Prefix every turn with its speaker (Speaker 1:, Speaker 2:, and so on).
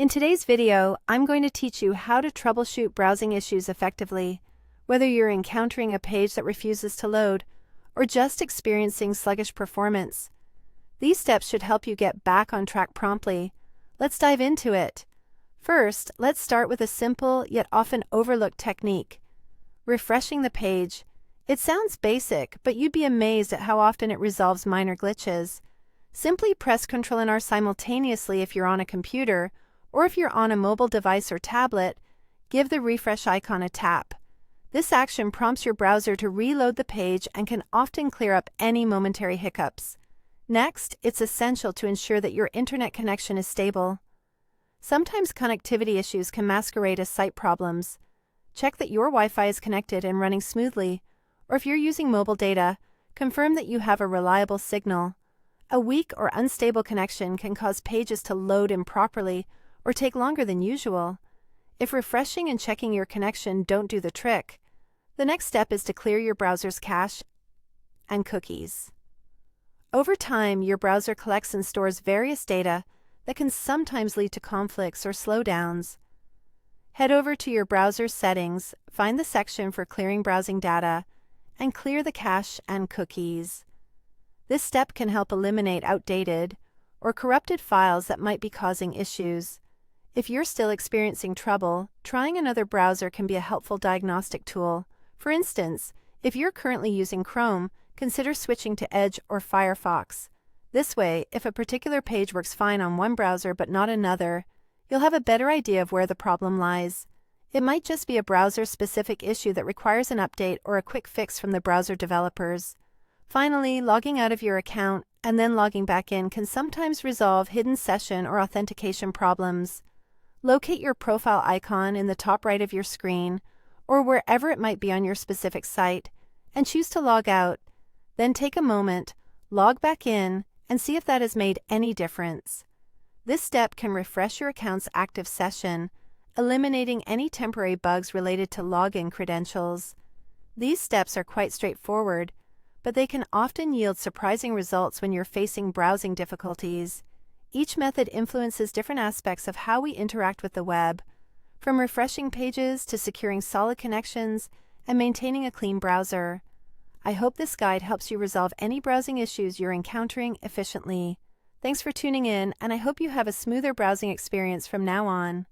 Speaker 1: In today's video, I'm going to teach you how to troubleshoot browsing issues effectively, whether you're encountering a page that refuses to load or just experiencing sluggish performance. These steps should help you get back on track promptly. Let's dive into it. First, let's start with a simple yet often overlooked technique: refreshing the page. It sounds basic, but you'd be amazed at how often it resolves minor glitches. Simply press Ctrl and R simultaneously if you're on a computer, or if you're on a mobile device or tablet, give the refresh icon a tap. This action prompts your browser to reload the page and can often clear up any momentary hiccups. Next, it's essential to ensure that your internet connection is stable. Sometimes connectivity issues can masquerade as site problems. Check that your Wi-Fi is connected and running smoothly, or if you're using mobile data, confirm that you have a reliable signal. A weak or unstable connection can cause pages to load improperly or take longer than usual. If refreshing and checking your connection don't do the trick, the next step is to clear your browser's cache and cookies. Over time, your browser collects and stores various data that can sometimes lead to conflicts or slowdowns. Head over to your browser settings, find the section for clearing browsing data, and clear the cache and cookies. This step can help eliminate outdated or corrupted files that might be causing issues. If you're still experiencing trouble, trying another browser can be a helpful diagnostic tool. For instance, if you're currently using Chrome, consider switching to Edge or Firefox. This way, if a particular page works fine on one browser but not another, you'll have a better idea of where the problem lies. It might just be a browser-specific issue that requires an update or a quick fix from the browser developers. Finally, logging out of your account and then logging back in can sometimes resolve hidden session or authentication problems. Locate your profile icon in the top right of your screen, or wherever it might be on your specific site, and choose to log out. Then take a moment, log back in, and see if that has made any difference. This step can refresh your account's active session, eliminating any temporary bugs related to login credentials. These steps are quite straightforward, but they can often yield surprising results when you're facing browsing difficulties. Each method influences different aspects of how we interact with the web, from refreshing pages to securing solid connections and maintaining a clean browser. I hope this guide helps you resolve any browsing issues you're encountering efficiently. Thanks for tuning in, and I hope you have a smoother browsing experience from now on.